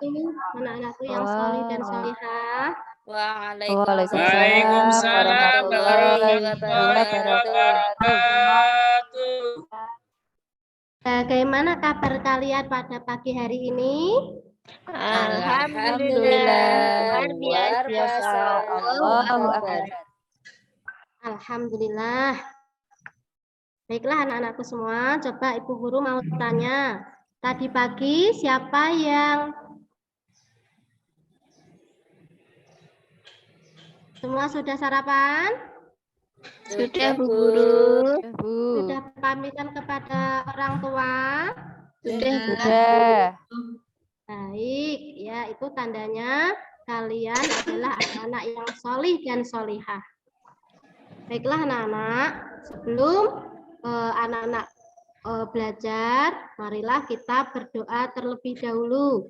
anak-anakku yang solih dan solihah. Waalaikumsalam warahmatullahi wabarakatuh. Bagaimana kabar kalian pada pagi hari ini? Alhamdulillah, luar biasa. Allahu Akbar. Alhamdulillah. Baiklah anak-anakku semua, coba Ibu Guru mau tanya. Tadi pagi siapa yang semua sudah sarapan? Sudah, Bu Guru. Sudah pamitan kepada orang tua? Sudah. Baik, ya itu tandanya kalian adalah anak-anak yang solih dan solihah. Baiklah anak-anak, sebelum anak-anak belajar, marilah kita berdoa terlebih dahulu.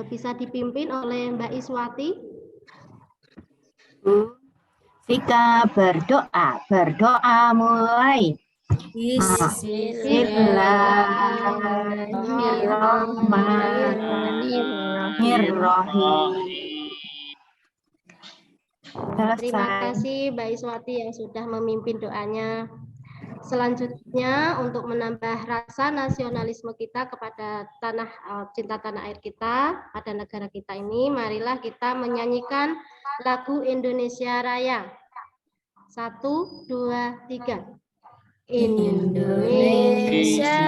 Bisa dipimpin oleh Mbak Iswati. Jika berdoa mulai. Bismillahirrahmanirrahim. Terima kasih Mbak Iswati yang sudah memimpin doanya. Selanjutnya untuk menambah rasa nasionalisme kita kepada cinta tanah air kita pada negara kita ini, marilah kita menyanyikan lagu Indonesia Raya. 1, 2, 3. Indonesia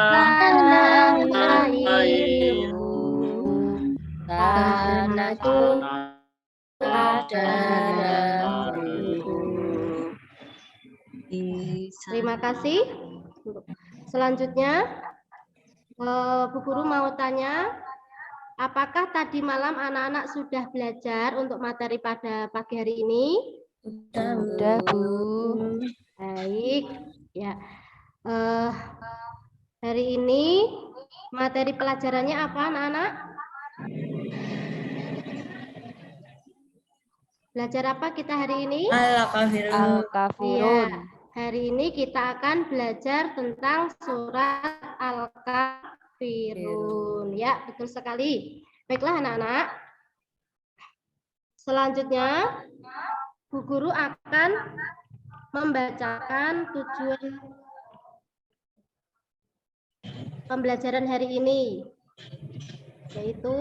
tanah airku, tanahku darahku. Terima kasih. Selanjutnya, Bu Guru mau tanya, apakah tadi malam anak-anak sudah belajar untuk materi pada pagi hari ini? Sudah, Bu. Baik, ya. Hari ini materi pelajarannya apa, anak-anak? Belajar apa kita hari ini? Al-Kafirun. Ya, hari ini kita akan belajar tentang surat Al-Kafirun. Ya, betul sekali. Baiklah anak-anak. Selanjutnya, Bu Guru akan membacakan tujuan pembelajaran hari ini, yaitu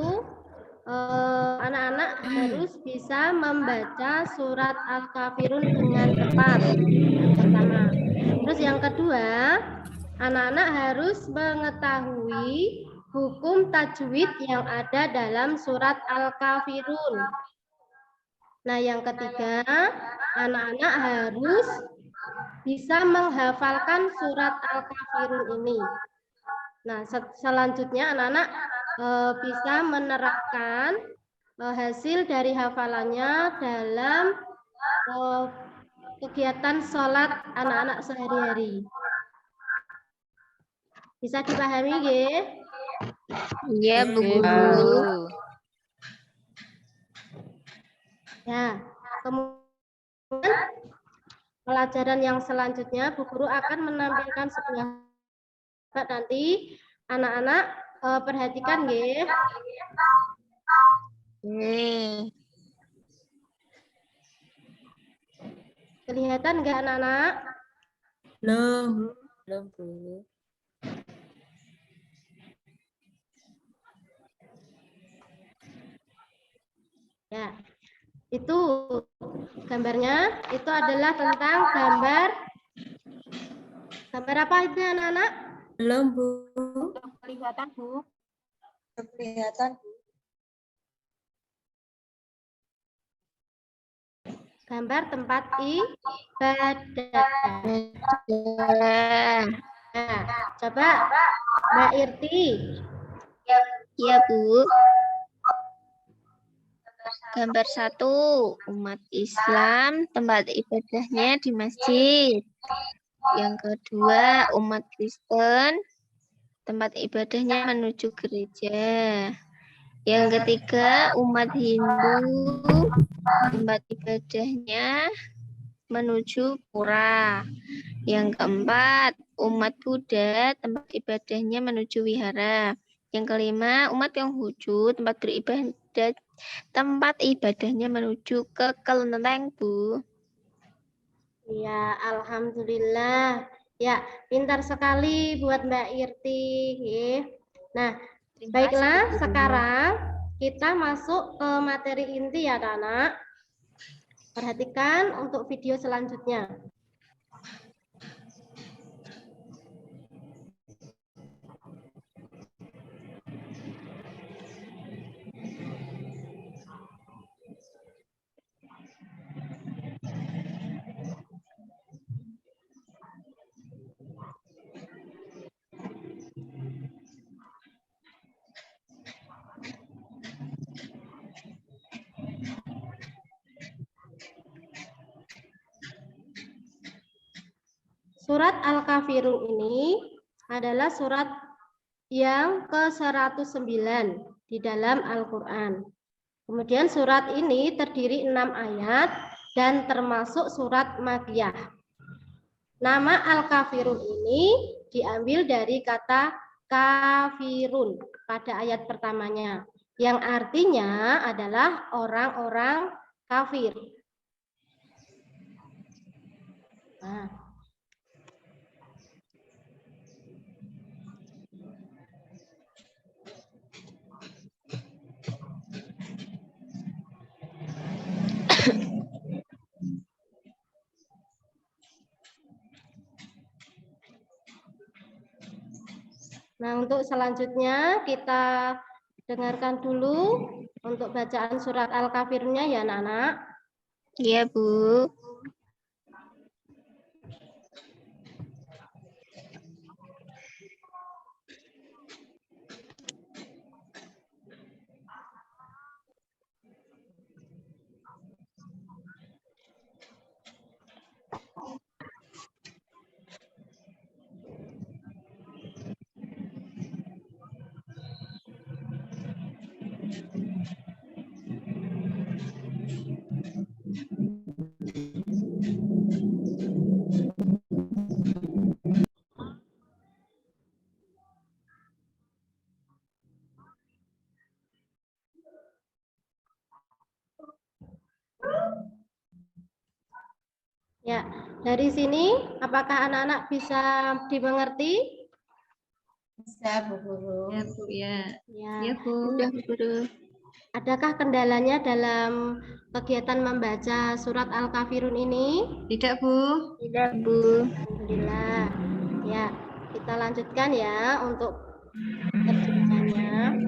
anak-anak harus bisa membaca surat Al-Kafirun dengan tepat. Yang pertama. Terus yang kedua, anak-anak harus mengetahui hukum tajwid yang ada dalam surat Al-Kafirun. Nah, yang ketiga, anak-anak harus bisa menghafalkan surat Al-Kafirun ini. Nah, selanjutnya anak-anak bisa menerapkan hasil dari hafalannya dalam kegiatan sholat anak-anak sehari-hari. Bisa dipahami, nggih? Iya, Bu Guru. Ya, kemudian pelajaran yang selanjutnya Bu Guru akan menampilkan sebuah nanti anak-anak perhatikan nggih. Kelihatan nggak anak-anak? Belum, Bu. Ya, itu gambarnya itu adalah tentang gambar apa itu anak-anak? Belum, Bu. Kelihatan, Bu. Kelihatan, Bu. Gambar tempat ibadah. Nah, coba Mbak Irti. Iya, Bu. Gambar 1, umat Islam, tempat ibadahnya di masjid. Yang kedua, umat Kristen, tempat ibadahnya menuju gereja. Yang ketiga, umat Hindu, tempat ibadahnya menuju pura. Yang keempat, umat Buddha, tempat ibadahnya menuju wihara. Yang kelima, umat Konghucu tempat ibadahnya menuju ke kelenteng, Bu. Ya, alhamdulillah. Ya, pintar sekali buat Mbak Irti. Nah, baiklah, sekarang kita masuk ke materi inti ya, anak. Perhatikan untuk video selanjutnya. Surat Al-Kafirun ini adalah surat yang ke-109 di dalam Al-Quran. Kemudian surat ini terdiri 6 ayat dan termasuk surat Makkiyah. Nama Al-Kafirun ini diambil dari kata kafirun pada ayat pertamanya, yang artinya adalah orang-orang kafir. Nah, Nah, untuk selanjutnya kita dengarkan dulu untuk bacaan surat Al-Kafirunnya ya, anak-anak. Iya, Bu. Ya, dari sini apakah anak-anak bisa dimengerti? Bisa, Bu Guru. Ya, Bu, ya. Ya. Ya, Bu. Sudah, Bu. Adakah kendalanya dalam kegiatan membaca surat Al-Kafirun ini? Tidak, Bu. Tidak, Bu. Alhamdulillah. Ya, kita lanjutkan ya untuk terjemahannya.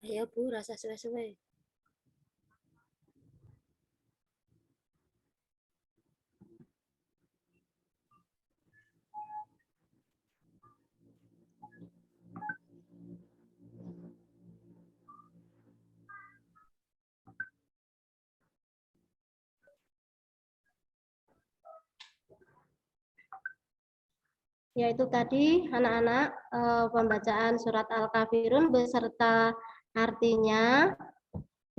Ayo Bu, rasa suwe-suwe. Yaitu tadi anak-anak pembacaan surat Al-Kafirun beserta artinya,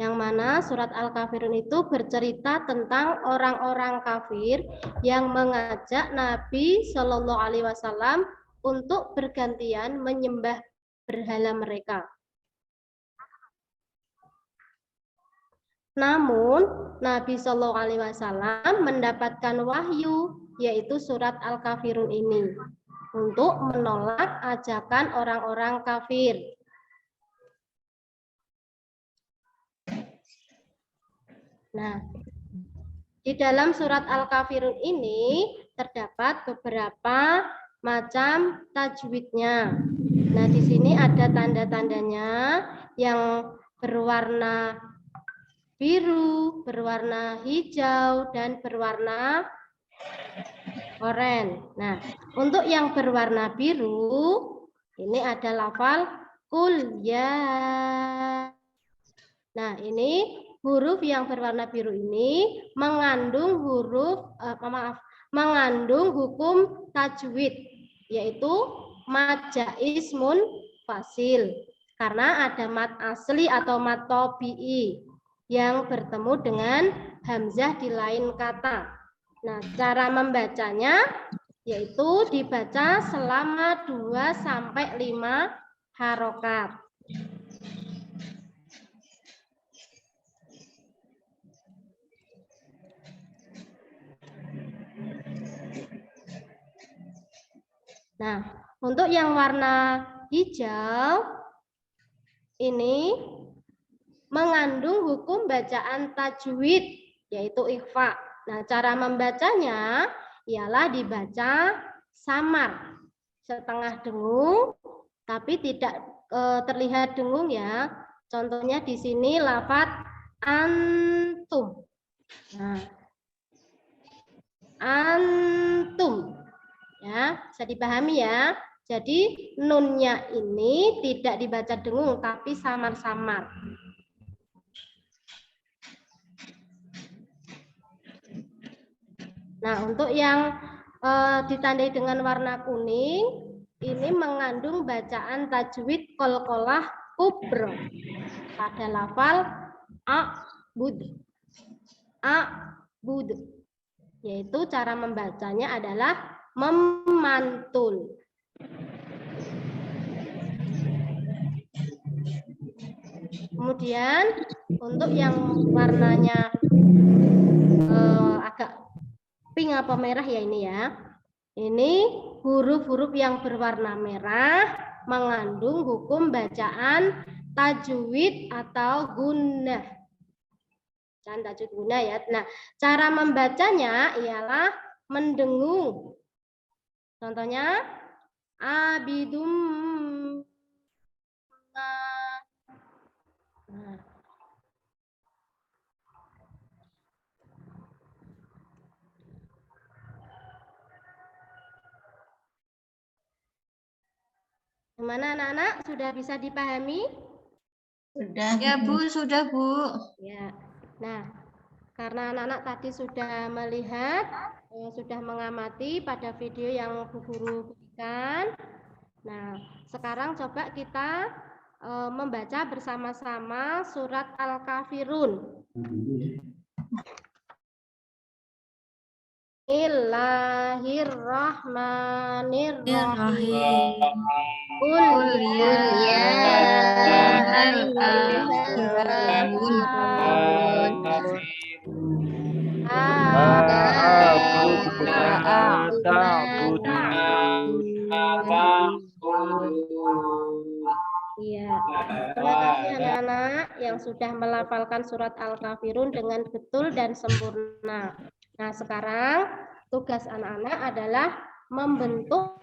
yang mana surat Al-Kafirun itu bercerita tentang orang-orang kafir yang mengajak Nabi Shallallahu Alaihi Wasallam untuk bergantian menyembah berhala mereka. Namun Nabi Shallallahu Alaihi Wasallam mendapatkan wahyu, yaitu surat Al-Kafirun ini, untuk menolak ajakan orang-orang kafir. Nah, di dalam surat Al-Kafirun ini terdapat beberapa macam tajwidnya. Nah, di sini ada tanda-tandanya yang berwarna biru, berwarna hijau, dan berwarna oranye. Nah, untuk yang berwarna biru, ini ada lafal kul ya. Nah, ini huruf yang berwarna biru ini mengandung mengandung hukum tajwid, yaitu mad jaiz munfasil, karena ada mad asli atau mad tabi'i yang bertemu dengan hamzah di lain kata. Nah, cara membacanya yaitu dibaca selama 2 sampai 5 harokat. Nah, untuk yang warna hijau ini mengandung hukum bacaan tajwid, yaitu ikhfa. Nah, cara membacanya ialah dibaca samar, setengah dengung, tapi tidak terlihat dengung ya. Contohnya di sini lafaz antum. Nah, antum. Ya, bisa dipahami ya. Jadi nunnya ini tidak dibaca dengung tapi samar-samar. Nah, untuk yang ditandai dengan warna kuning, ini mengandung bacaan tajwid qalqalah kubra pada lafal a'bud. A'bud. Yaitu cara membacanya adalah memantul. Kemudian untuk yang warnanya agak pink apa merah ya ini ya. Ini huruf-huruf yang berwarna merah mengandung hukum bacaan tajwid atau gunnah. Bacaan tajwid gunnah ya. Nah, cara membacanya ialah mendengung. Contohnya abidum. Nah. Gimana anak-anak? Sudah bisa dipahami? Sudah. Ya, Bu, sudah, Bu. Ya. Nah, karena anak-anak tadi sudah melihat, sudah mengamati pada video yang Bu Guru berikan. Nah, sekarang coba kita membaca bersama-sama surat Al-Kafirun. Bismillahirrahmanirrahim. Qul ya Iya, terima kasih anak-anak yang sudah melafalkan surat Al-Kafirun dengan betul dan sempurna. Nah, sekarang tugas anak-anak adalah membentuk.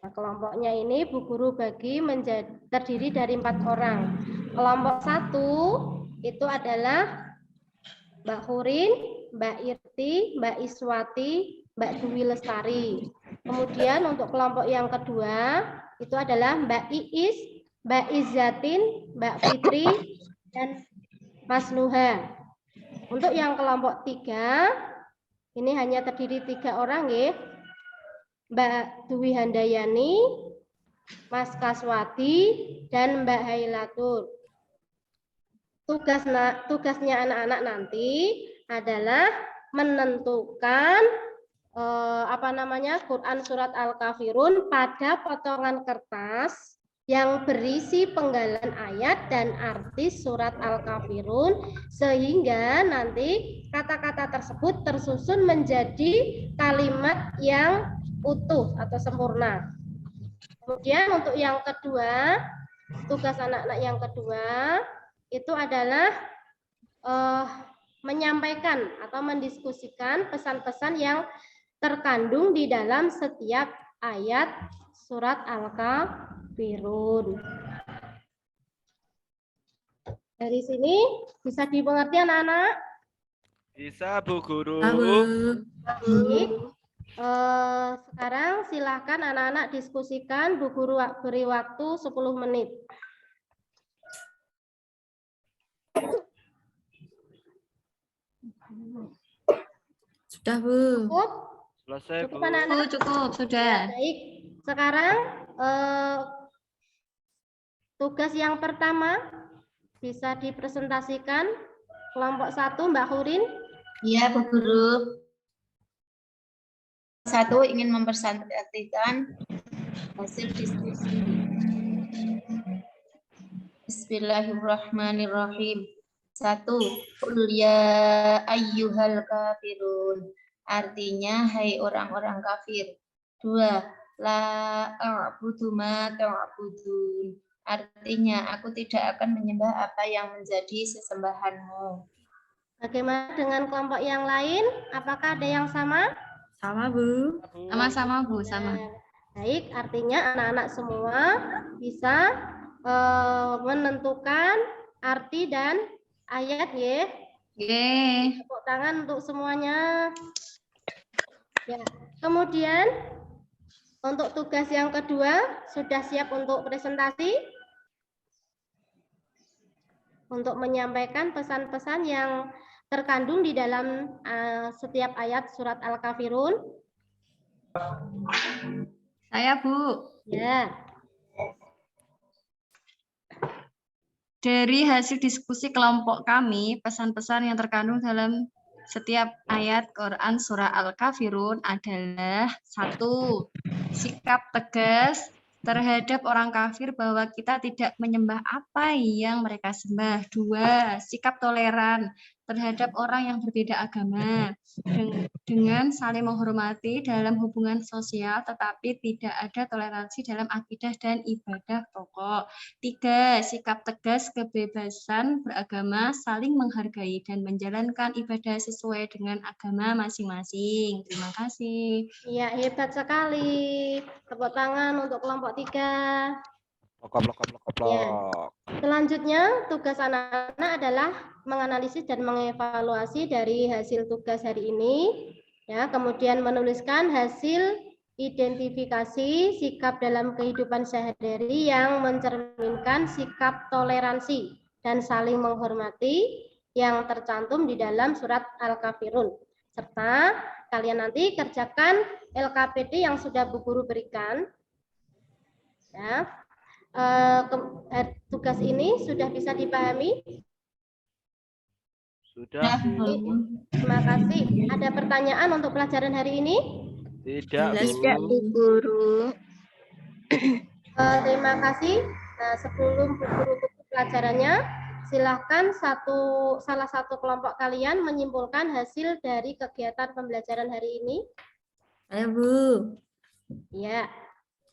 Nah, kelompoknya ini Bu Guru bagi terdiri dari 4 orang. Kelompok 1 itu adalah Mbak Hurin, Mbak Irti, Mbak Iswati, Mbak Dwi Lestari. Kemudian untuk kelompok yang kedua itu adalah Mbak Iis, Mbak Izzatin, Mbak Fitri, dan Mas Nuha. Untuk yang kelompok 3 ini hanya terdiri 3 orang ya. Mbak Dwi Handayani, Mas Kaswati, dan Mbak Hailatul. Tugasnya anak-anak nanti adalah menentukan Quran surat Al-Kafirun pada potongan kertas yang berisi penggalan ayat dan arti surat Al-Kafirun, sehingga nanti kata-kata tersebut tersusun menjadi kalimat yang utuh atau sempurna. Kemudian untuk yang kedua, tugas anak-anak yang kedua itu adalah menyampaikan atau mendiskusikan pesan-pesan yang terkandung di dalam setiap ayat surat Al-Kafirun. Dari sini bisa dimengerti anak-anak? Bisa, Bu Guru. Baik. Sekarang silakan anak-anak diskusikan, Bu Guru beri waktu 10 menit. Sudah, Bu. Cukup? Selesai, Bu. Cukup anak-anak? Cukup, sudah. Baik. Sekarang tugas yang pertama bisa dipresentasikan kelompok 1 Mbak Hurin. Iya, Bu Guru. Satu ingin mempresentasikan hasil diskusi. Bismillahirrahmanirrahim. 1. Qul ya ayyuhal kafirun. Artinya, hai orang-orang kafir. 2. La a'budu ma ta'budun. Artinya, aku tidak akan menyembah apa yang menjadi sesembahanmu. Bagaimana dengan kelompok yang lain? Apakah ada yang sama? Sama, Bu. Sama-sama, Bu, sama. Baik, artinya anak-anak semua bisa menentukan arti dan ayat ya. Yeay. Tepuk tangan untuk semuanya. Ya. Kemudian untuk tugas yang kedua sudah siap untuk presentasi? Untuk menyampaikan pesan-pesan yang terkandung di dalam setiap ayat surat Al-Kafirun. Saya, Bu. Ya. Dari hasil diskusi kelompok kami, pesan-pesan yang terkandung dalam setiap ayat Quran surah Al-Kafirun adalah 1. Sikap tegas terhadap orang kafir bahwa kita tidak menyembah apa yang mereka sembah. 2. Sikap toleran terhadap orang yang berbeda agama dengan saling menghormati dalam hubungan sosial, tetapi tidak ada toleransi dalam akidah dan ibadah pokok. 3. Sikap tegas kebebasan beragama, saling menghargai dan menjalankan ibadah sesuai dengan agama masing-masing. Terima kasih. Ya, hebat sekali. Tepuk tangan untuk kelompok 3. Ya. Selanjutnya, tugas anak-anak adalah menganalisis dan mengevaluasi dari hasil tugas hari ini. Ya, kemudian menuliskan hasil identifikasi sikap dalam kehidupan sehari-hari yang mencerminkan sikap toleransi dan saling menghormati yang tercantum di dalam surat Al-Kafirun. Serta kalian nanti kerjakan LKPD yang sudah Bu Guru berikan. Ya. Tugas ini sudah bisa dipahami? Sudah, Bu. Terima kasih. Ada pertanyaan untuk pelajaran hari ini? Tidak, Tidak, Bu. Bu Guru. Terima kasih. Nah, sebelum Bu Guru tutup pelajarannya, silahkan salah satu kelompok kalian menyimpulkan hasil dari kegiatan pembelajaran hari ini. Ayo, Bu. Ya,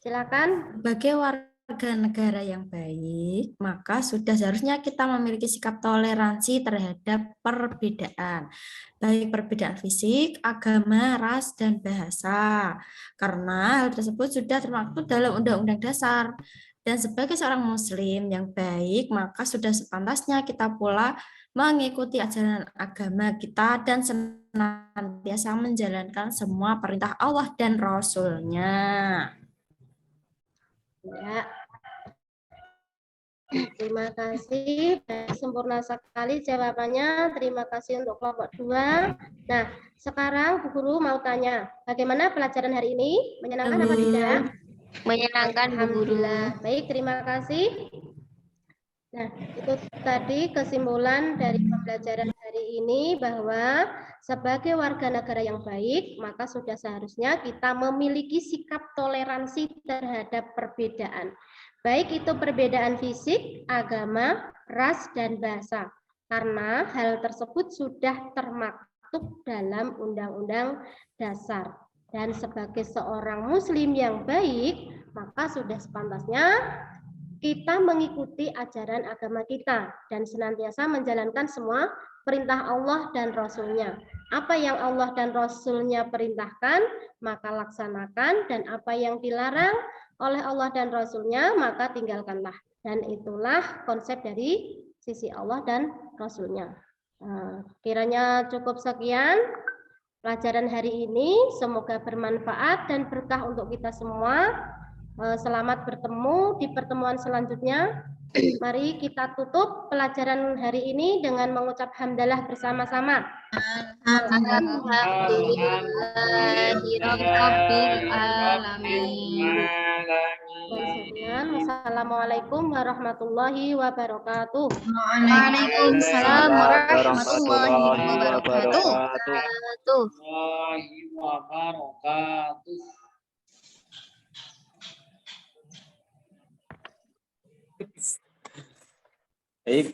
silakan. Sebagai warga negara yang baik, maka sudah seharusnya kita memiliki sikap toleransi terhadap perbedaan, baik perbedaan fisik, agama, ras, dan bahasa. Karena hal tersebut sudah termaktub dalam Undang-Undang Dasar. Dan sebagai seorang Muslim yang baik, maka sudah sepantasnya kita pula mengikuti ajaran agama kita dan senantiasa menjalankan semua perintah Allah dan Rasul-Nya. Ya. Terima kasih. Sempurna sekali jawabannya. Terima kasih untuk kelompok 2. Nah, sekarang Bu Guru mau tanya, bagaimana pelajaran hari ini? Menyenangkan apa tidak? Menyenangkan, Bu Guru. Alhamdulillah. Baik, terima kasih. Nah, itu tadi kesimpulan dari pembelajaran hari ini bahwa sebagai warga negara yang baik, maka sudah seharusnya kita memiliki sikap toleransi terhadap perbedaan. Baik itu perbedaan fisik, agama, ras, dan bahasa. Karena hal tersebut sudah termaktub dalam Undang-Undang Dasar. Dan sebagai seorang muslim yang baik, maka sudah sepantasnya kita mengikuti ajaran agama kita dan senantiasa menjalankan semua perintah Allah dan Rasul-Nya. Apa yang Allah dan Rasul-Nya perintahkan, maka laksanakan, dan apa yang dilarang oleh Allah dan Rasul-Nya, maka tinggalkanlah. Dan itulah konsep dari sisi Allah dan Rasul-Nya. Kiranya cukup sekian pelajaran hari ini. Semoga bermanfaat dan berkah untuk kita semua. Selamat bertemu di pertemuan selanjutnya. Mari kita tutup pelajaran hari ini dengan mengucap hamdalah bersama-sama. Alhamdulillahirabbil alamin. Wassalamualaikum warahmatullahi wabarakatuh. Waalaikumsalam warahmatullahi wabarakatuh. Baik,